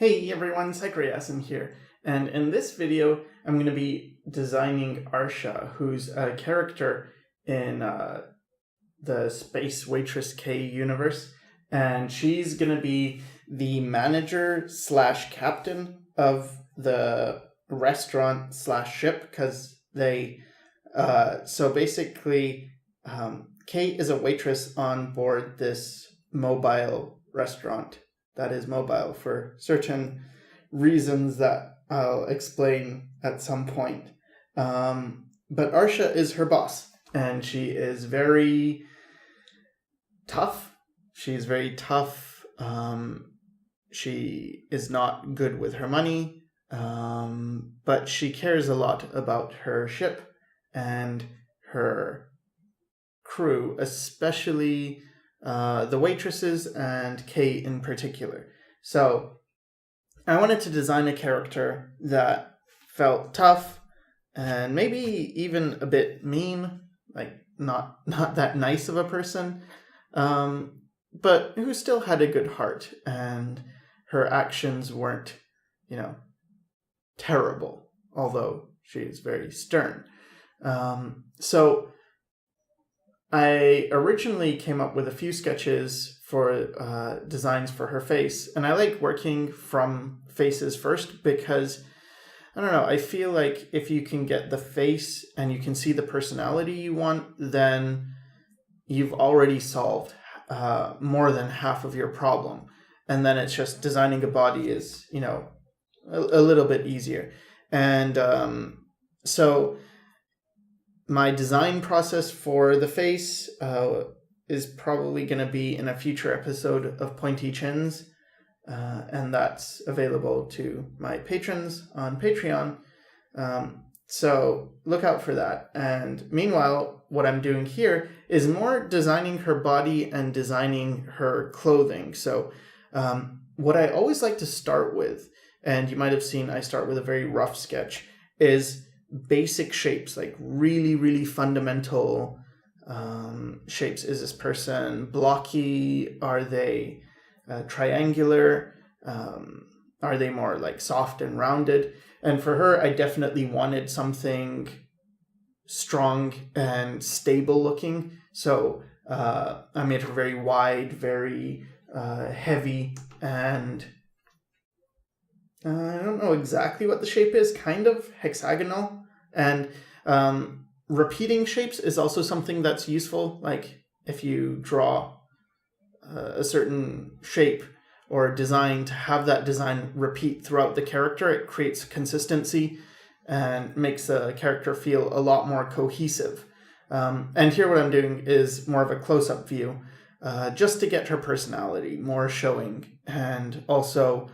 Hey everyone, Sycra here, and in this video I'm going to be designing Arsha, who's a character in the Space Waitress K universe, and she's going to be the manager slash captain of the restaurant slash ship, because so basically Kate is a waitress on board this mobile restaurant that is mobile for certain reasons that I'll explain at some point. But Arsha is her boss, and she is very tough. She's very tough. She is not good with her money, but she cares a lot about her ship and her crew, especially the waitresses and Kate in particular. So I wanted to design a character that felt tough and maybe even a bit mean, like not that nice of a person, but who still had a good heart, and her actions weren't, terrible, although she is very stern. So I originally came up with a few sketches for designs for her face, and I like working from faces first because, I don't know, I feel like if you can get the face and you can see the personality you want, then you've already solved more than half of your problem. And then it's just designing a body is, a little bit easier. And so my design process for the face is probably going to be in a future episode of Pointy Chins, and that's available to my patrons on Patreon. So look out for that. And meanwhile, what I'm doing here is more designing her body and designing her clothing. So what I always like to start with, and you might have seen I start with a very rough sketch, is basic shapes, like really, really fundamental shapes. Is this person blocky? Are they triangular? Are they more like soft and rounded? And for her, I definitely wanted something strong and stable looking. So I made her very wide, very heavy, and I don't know exactly what the shape is, kind of hexagonal. And repeating shapes is also something that's useful. Like if you draw a certain shape or design, to have that design repeat throughout the character, it creates consistency and makes the character feel a lot more cohesive. And here what I'm doing is more of a close-up view, just to get her personality more showing, and also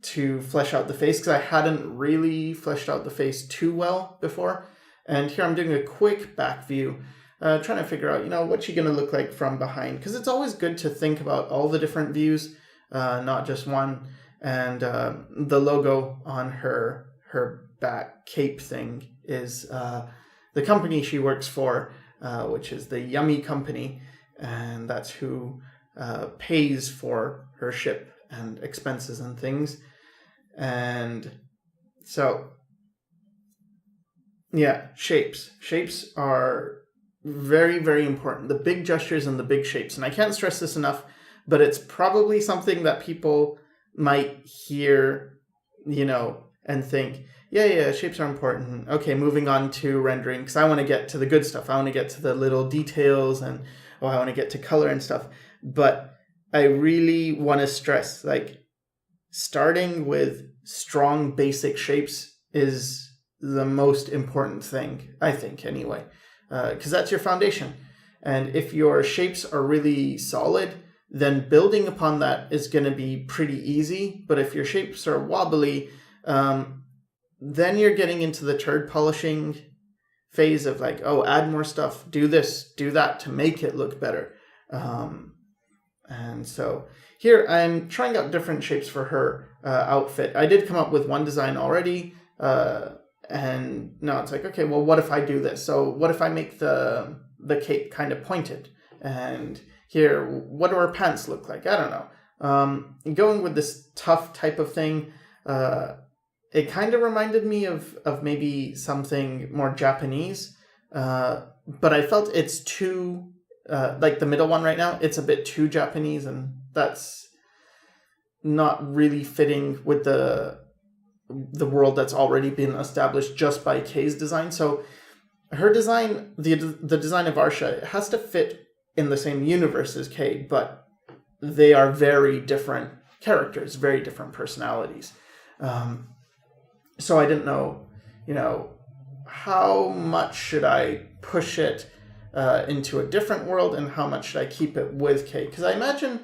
to flesh out the face, because I hadn't really fleshed out the face too well before. And here I'm doing a quick back view, trying to figure out, what's she going to look like from behind, because it's always good to think about all the different views, not just one. And the logo on her back cape thing is the company she works for, which is the Yummy Company, and that's who pays for her ship and expenses and things. And so, yeah, shapes are very, very important. The big gestures and the big shapes. And I can't stress this enough, but it's probably something that people might hear, and think, yeah, shapes are important. Okay, moving on to rendering, because I want to get to the good stuff. I want to get to the little details, and I want to get to color and stuff. But I really want to stress, starting with strong basic shapes is the most important thing, I think, anyway, because that's your foundation. And if your shapes are really solid, then building upon that is going to be pretty easy. But if your shapes are wobbly, then you're getting into the turd polishing phase of add more stuff, do this, do that to make it look better. And so here I'm trying out different shapes for her outfit. I did come up with one design already, and now it's okay, well, what if I do this? So what if I make the cape kind of pointed? And here, what do her pants look like? I don't know. Going with this tough type of thing, it kind of reminded me of maybe something more Japanese, but I felt it's too, like the middle one right now, it's a bit too Japanese, and that's not really fitting with the world that's already been established just by Kay's design. So her design, the design of Arsha, has to fit in the same universe as Kay, but they are very different characters, very different personalities. So I didn't know, how much should I push it into a different world and how much should I keep it with Kay? Because I imagine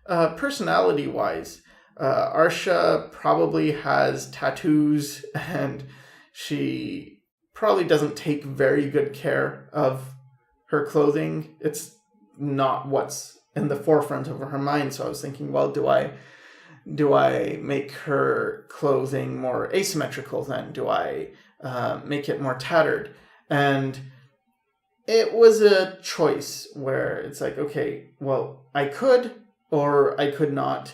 personality-wise, Arsha probably has tattoos and she probably doesn't take very good care of her clothing. It's not what's in the forefront of her mind. So I was thinking, well, do I make her clothing more asymmetrical then? Do I make it more tattered? And it was a choice where it's like, okay, well, I could or I could not.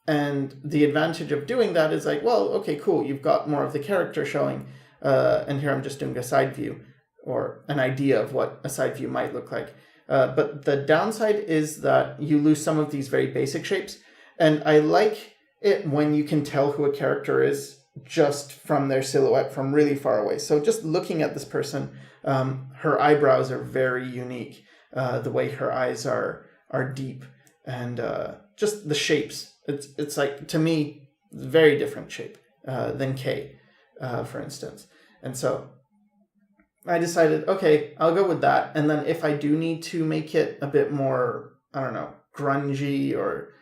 And the advantage of doing that is like, well, okay, cool. You've got more of the character showing. And here I'm just doing a side view or an idea of what a side view might look like. But the downside is that you lose some of these very basic shapes. And I like it when you can tell who a character is just from their silhouette from really far away. So just looking at this person, her eyebrows are very unique. The way her eyes are deep, and just the shapes. It's like, to me, very different shape than Kay, for instance. And so I decided, okay, I'll go with that. And then if I do need to make it a bit more, I don't know, grungy or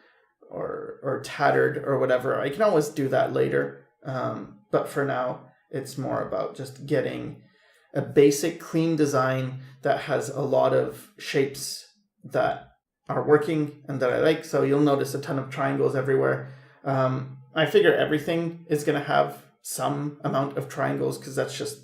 tattered or whatever, I can always do that later. But for now, it's more about just getting a basic, clean design that has a lot of shapes that are working and that I like. So you'll notice a ton of triangles everywhere. I figure everything is going to have some amount of triangles because that's just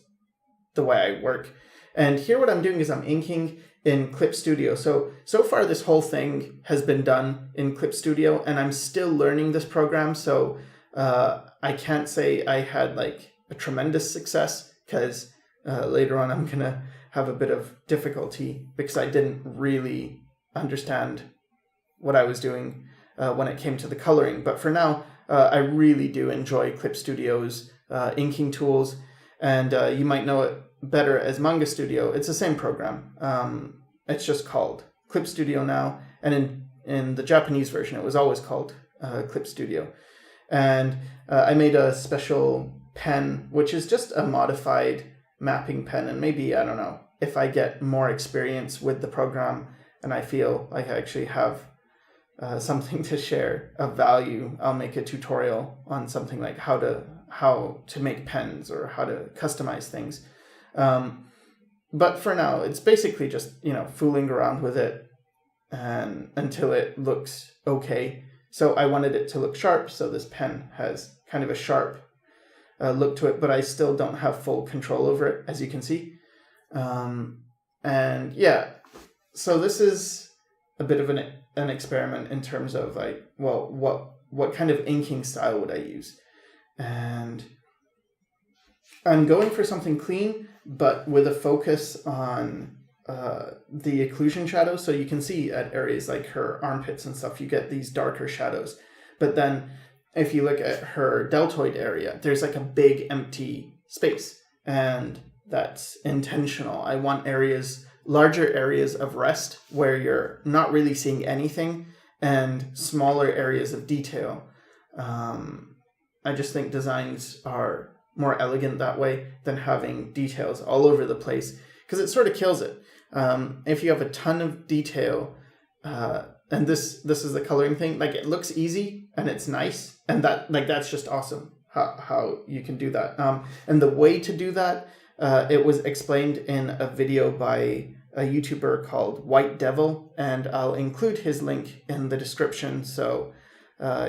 the way I work. And here what I'm doing is I'm inking in Clip Studio. So far this whole thing has been done in Clip Studio, and I'm still learning this program. So I can't say I had like a tremendous success, because later on I'm going to have a bit of difficulty because I didn't really understand what I was doing when it came to the coloring. But for now, I really do enjoy Clip Studio's inking tools, and you might know it better as Manga Studio. It's the same program. It's just called Clip Studio now, and in the Japanese version it was always called Clip Studio. And I made a special pen, which is just a modified mapping pen, and maybe, I don't know, if I get more experience with the program and I feel like I actually have something to share of value, I'll make a tutorial on something like how to make pens or how to customize things. But for now, it's basically just, fooling around with it and until it looks okay. So I wanted it to look sharp, so this pen has kind of a sharp look to it, but I still don't have full control over it, as you can see. And yeah, so this is a bit of an experiment in terms of like, well, what kind of inking style would I use? And I'm going for something clean, but with a focus on the occlusion shadows. So you can see at areas like her armpits and stuff, you get these darker shadows. But then if you look at her deltoid area, there's like a big empty space, and that's intentional. I want larger areas of rest where you're not really seeing anything, and smaller areas of detail. I just think designs are more elegant that way than having details all over the place, because it sort of kills it. If you have a ton of detail, and this is the coloring thing, like it looks easy and it's nice, and that's just awesome how you can do that. And the way to do that, it was explained in a video by a YouTuber called White Devil, and I'll include his link in the description. So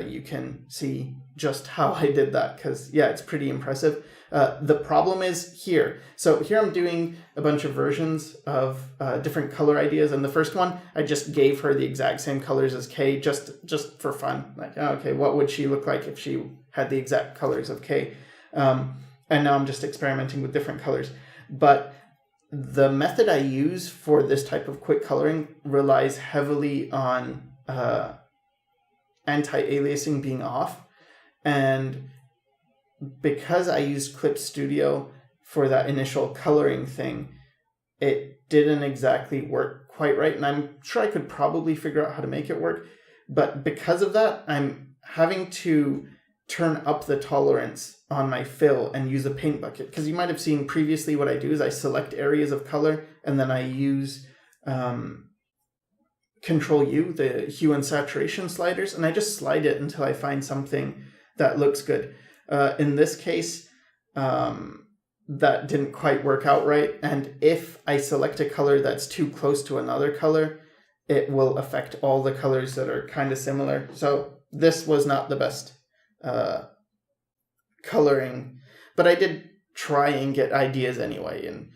you can see just how I did that, because yeah, it's pretty impressive. The problem is here. So here I'm doing a bunch of versions of different color ideas, and the first one I just gave her the exact same colors as Kay, just for fun. Like, okay, what would she look like if she had the exact colors of Kay? And now I'm just experimenting with different colors. But the method I use for this type of quick coloring relies heavily on anti-aliasing being off. And because I used Clip Studio for that initial coloring thing, it didn't exactly work quite right. And I'm sure I could probably figure out how to make it work. But because of that, I'm having to turn up the tolerance on my fill and use a paint bucket. Because you might have seen previously what I do is I select areas of color and then I use Control U, the hue and saturation sliders, and I just slide it until I find something that looks good. In this case, that didn't quite work out right. And if I select a color that's too close to another color, it will affect all the colors that are kind of similar. So this was not the best coloring, but I did try and get ideas anyway. And,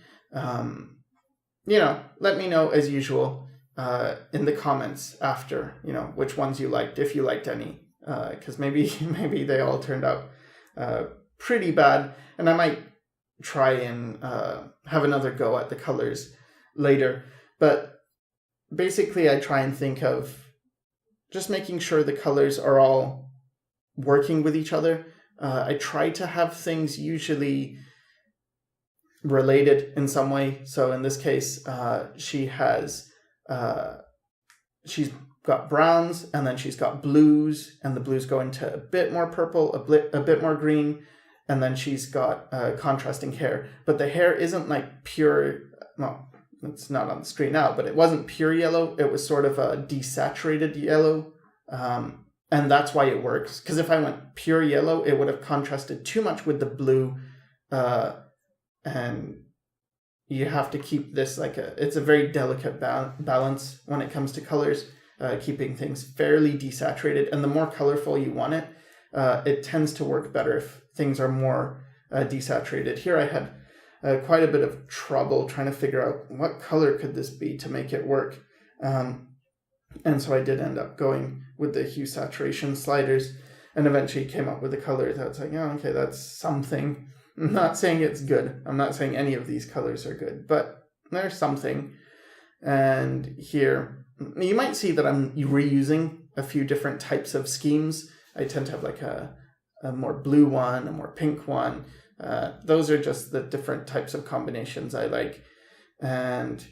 let me know as usual in the comments after, which ones you liked, if you liked any, because maybe they all turned out pretty bad, and I might try and have another go at the colors later. But basically I try and think of just making sure the colors are all working with each other. I try to have things usually related in some way. So in this case, she's got browns, and then she's got blues, and the blues go into a bit more purple, a bit more green, and then she's got contrasting hair. But the hair isn't like pure, well, it's not on the screen now, but it wasn't pure yellow. It was sort of a desaturated yellow. And that's why it works. Because if I went pure yellow, it would have contrasted too much with the blue. And you have to keep this it's a very delicate balance when it comes to colors, keeping things fairly desaturated. And the more colorful you want it, it tends to work better if things are more desaturated. Here I had quite a bit of trouble trying to figure out what color could this be to make it work. And so I did end up going with the hue saturation sliders, and eventually came up with a color that's like, oh, okay, that's something. I'm not saying it's good. I'm not saying any of these colors are good, but there's something. And here, you might see that I'm reusing a few different types of schemes. I tend to have like a more blue one, a more pink one. Those are just the different types of combinations I like. And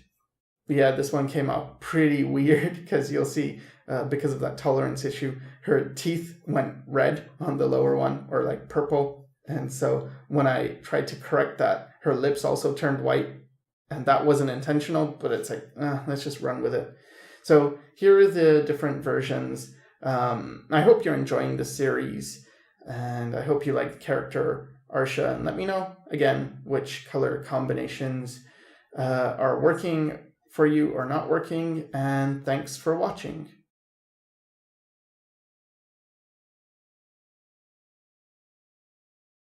yeah, this one came out pretty weird, because you'll see, because of that tolerance issue, her teeth went red on the lower one, or like purple. And so when I tried to correct that, her lips also turned white, and that wasn't intentional, but it's like, let's just run with it. So here are the different versions. I hope you're enjoying the series, and I hope you like the character Arsha, and let me know again which color combinations are working for you or not working, and thanks for watching.